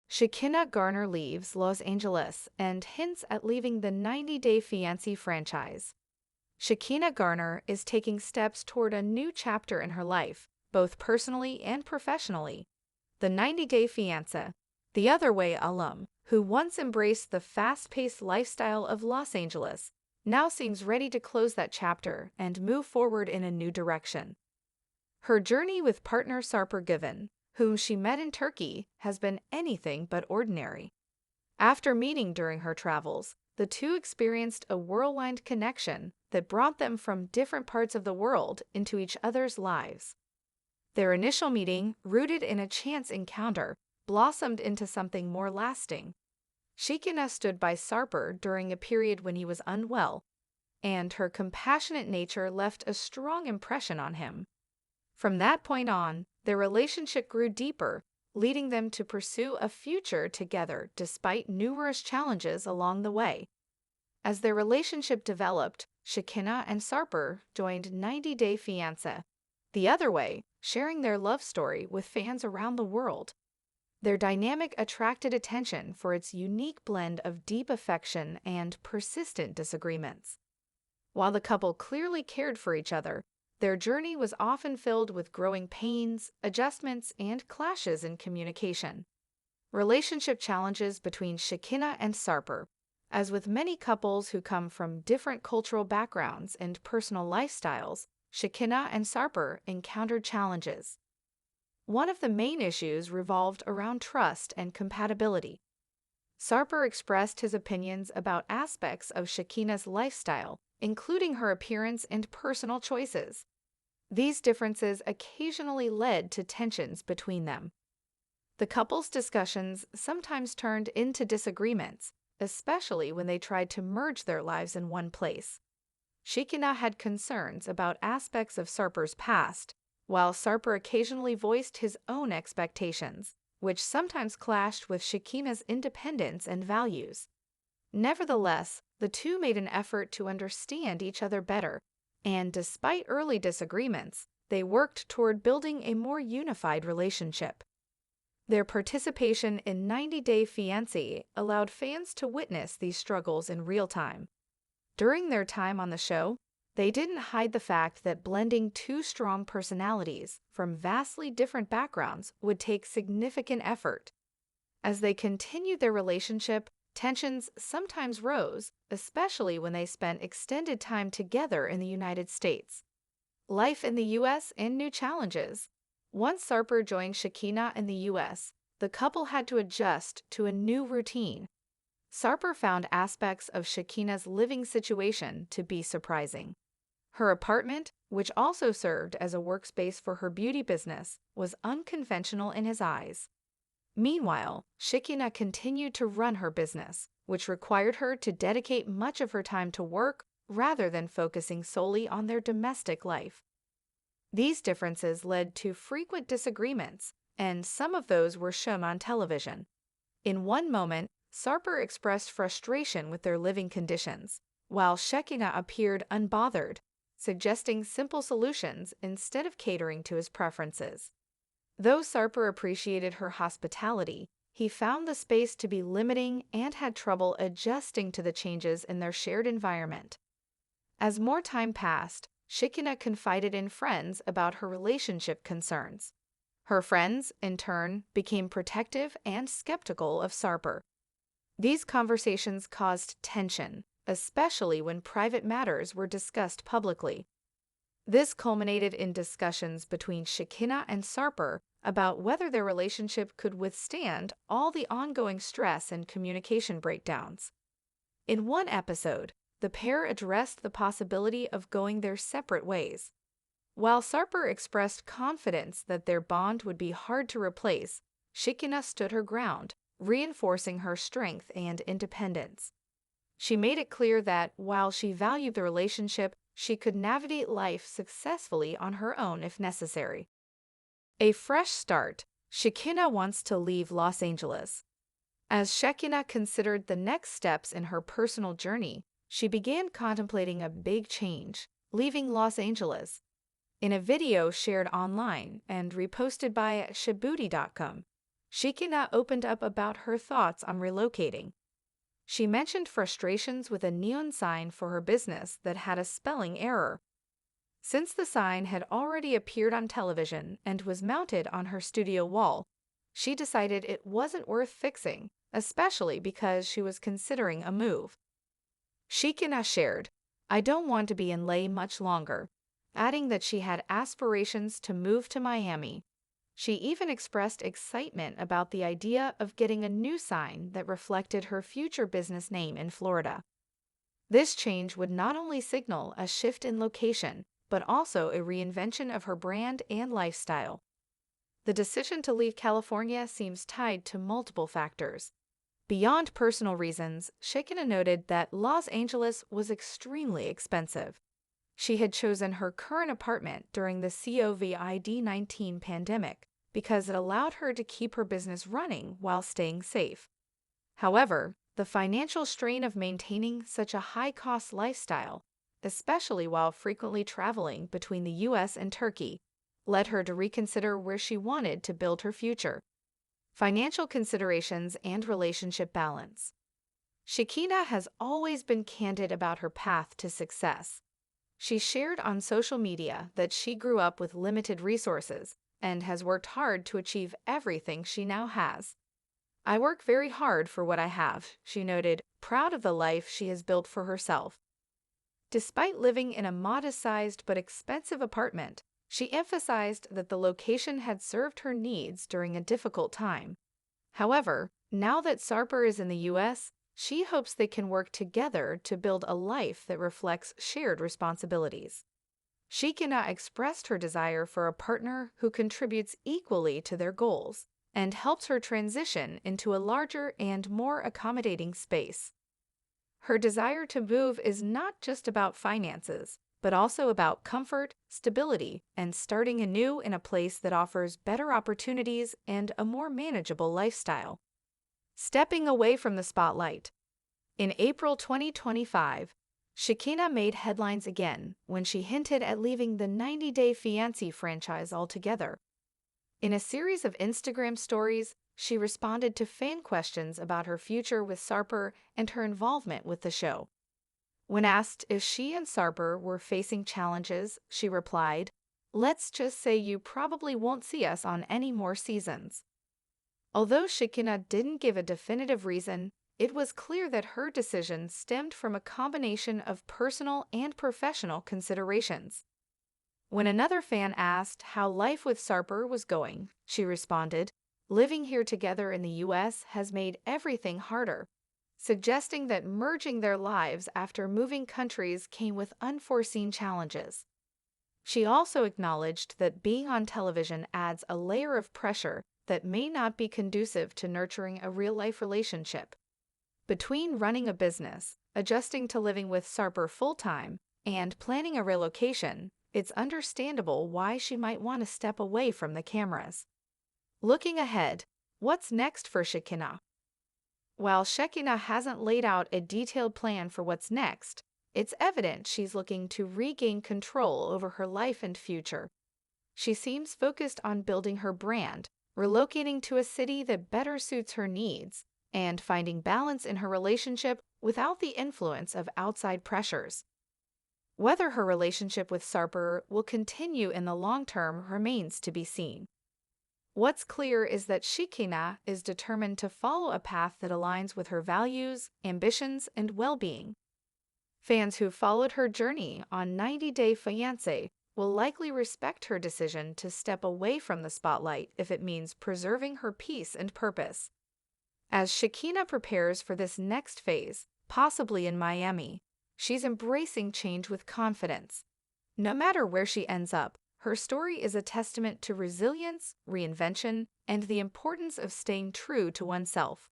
Shekinah Garner leaves Los Angeles and hints at leaving the 90-Day Fiancé franchise. Shekinah Garner is taking steps toward a new chapter in her life, both personally and professionally. The 90-Day Fiancé, the Other Way alum, who once embraced the fast-paced lifestyle of Los Angeles, now seems ready to close that chapter and move forward in a new direction. Her journey with partner Sarper Given, whom she met in Turkey, has been anything but ordinary. After meeting during her travels, the two experienced a whirlwind connection that brought them from different parts of the world into each other's lives. Their initial meeting, rooted in a chance encounter, blossomed into something more lasting. Shekinah stood by Sarper during a period when he was unwell, and her compassionate nature left a strong impression on him. From that point on, their relationship grew deeper, leading them to pursue a future together despite numerous challenges along the way. As their relationship developed, Shekinah and Sarper joined 90-Day Fiancé, the other way, sharing their love story with fans around the world. Their dynamic attracted attention for its unique blend of deep affection and persistent disagreements. While the couple clearly cared for each other, their journey was often filled with growing pains, adjustments, and clashes in communication. Relationship challenges between Shekinah and Sarper. As with many couples who come from different cultural backgrounds and personal lifestyles, Shekinah and Sarper encountered challenges. One of the main issues revolved around trust and compatibility. Sarper expressed his opinions about aspects of Shekinah's lifestyle, including her appearance and personal choices. These differences occasionally led to tensions between them. The couple's discussions sometimes turned into disagreements, especially when they tried to merge their lives in one place. Shekinah had concerns about aspects of Sarper's past, while Sarper occasionally voiced his own expectations, which sometimes clashed with Shekinah's independence and values. Nevertheless, the two made an effort to understand each other better, and despite early disagreements, they worked toward building a more unified relationship. Their participation in 90-Day Fiancé allowed fans to witness these struggles in real time. During their time on the show, they didn't hide the fact that blending two strong personalities from vastly different backgrounds would take significant effort. As they continued their relationship, tensions sometimes rose, especially when they spent extended time together in the United States. Life in the U.S. and new challenges. Once Sarper joined Shekinah in the U.S., the couple had to adjust to a new routine. Sarper found aspects of Shekinah's living situation to be surprising. Her apartment, which also served as a workspace for her beauty business, was unconventional in his eyes. Meanwhile, Shekinah continued to run her business, which required her to dedicate much of her time to work rather than focusing solely on their domestic life. These differences led to frequent disagreements, and some of those were shown on television. In one moment, Sarper expressed frustration with their living conditions, while Shekinah appeared unbothered, suggesting simple solutions instead of catering to his preferences. Though Sarper appreciated her hospitality, he found the space to be limiting and had trouble adjusting to the changes in their shared environment. As more time passed, Shekinah confided in friends about her relationship concerns. Her friends, in turn, became protective and skeptical of Sarper. These conversations caused tension, especially when private matters were discussed publicly. This culminated in discussions between Shekinah and Sarper about whether their relationship could withstand all the ongoing stress and communication breakdowns. In one episode, the pair addressed the possibility of going their separate ways. While Sarper expressed confidence that their bond would be hard to replace, Shekinah stood her ground, reinforcing her strength and independence. She made it clear that, while she valued the relationship, she could navigate life successfully on her own if necessary. A fresh start. Shekinah wants to leave Los Angeles. As Shekinah considered the next steps in her personal journey, she began contemplating a big change, leaving Los Angeles. In a video shared online and reposted by Shibuti.com, Shekinah opened up about her thoughts on relocating. She mentioned frustrations with a neon sign for her business that had a spelling error. Since the sign had already appeared on television and was mounted on her studio wall, she decided it wasn't worth fixing, especially because she was considering a move. Shekinah shared, "I don't want to be in LA much longer," adding that she had aspirations to move to Miami. She even expressed excitement about the idea of getting a new sign that reflected her future business name in Florida. This change would not only signal a shift in location, but also a reinvention of her brand and lifestyle. The decision to leave California seems tied to multiple factors. Beyond personal reasons, Shekinah noted that Los Angeles was extremely expensive. She had chosen her current apartment during the COVID-19 pandemic because it allowed her to keep her business running while staying safe. However, the financial strain of maintaining such a high-cost lifestyle, especially while frequently traveling between the U.S. and Turkey, led her to reconsider where she wanted to build her future. Financial considerations and relationship balance. Shekinah has always been candid about her path to success. She shared on social media that she grew up with limited resources and has worked hard to achieve everything she now has. "I work very hard for what I have," she noted, proud of the life she has built for herself. Despite living in a modest-sized but expensive apartment, she emphasized that the location had served her needs during a difficult time. However, now that Sarper is in the U.S., she hopes they can work together to build a life that reflects shared responsibilities. Shekinah expressed her desire for a partner who contributes equally to their goals and helps her transition into a larger and more accommodating space. Her desire to move is not just about finances, but also about comfort, stability, and starting anew in a place that offers better opportunities and a more manageable lifestyle. Stepping away from the spotlight. In April 2025, Shekinah made headlines again when she hinted at leaving the 90-Day Fiancé franchise altogether. In a series of Instagram stories, she responded to fan questions about her future with Sarper and her involvement with the show. When asked if she and Sarper were facing challenges, she replied, "Let's just say you probably won't see us on any more seasons." Although Shekinah didn't give a definitive reason, it was clear that her decision stemmed from a combination of personal and professional considerations. When another fan asked how life with Sarper was going, she responded, "Living here together in the U.S. has made everything harder," suggesting that merging their lives after moving countries came with unforeseen challenges. She also acknowledged that being on television adds a layer of pressure that may not be conducive to nurturing a real-life relationship. Between running a business, adjusting to living with Sarper full-time, and planning a relocation, it's understandable why she might want to step away from the cameras. Looking ahead, what's next for Shekinah? While Shekinah hasn't laid out a detailed plan for what's next, it's evident she's looking to regain control over her life and future. She seems focused on building her brand, relocating to a city that better suits her needs, and finding balance in her relationship without the influence of outside pressures. Whether her relationship with Sarper will continue in the long term remains to be seen. What's clear is that Shekinah is determined to follow a path that aligns with her values, ambitions, and well-being. Fans who followed her journey on 90-Day Fiancé will likely respect her decision to step away from the spotlight if it means preserving her peace and purpose. As Shekinah prepares for this next phase, possibly in Miami, she's embracing change with confidence. No matter where she ends up, her story is a testament to resilience, reinvention, and the importance of staying true to oneself.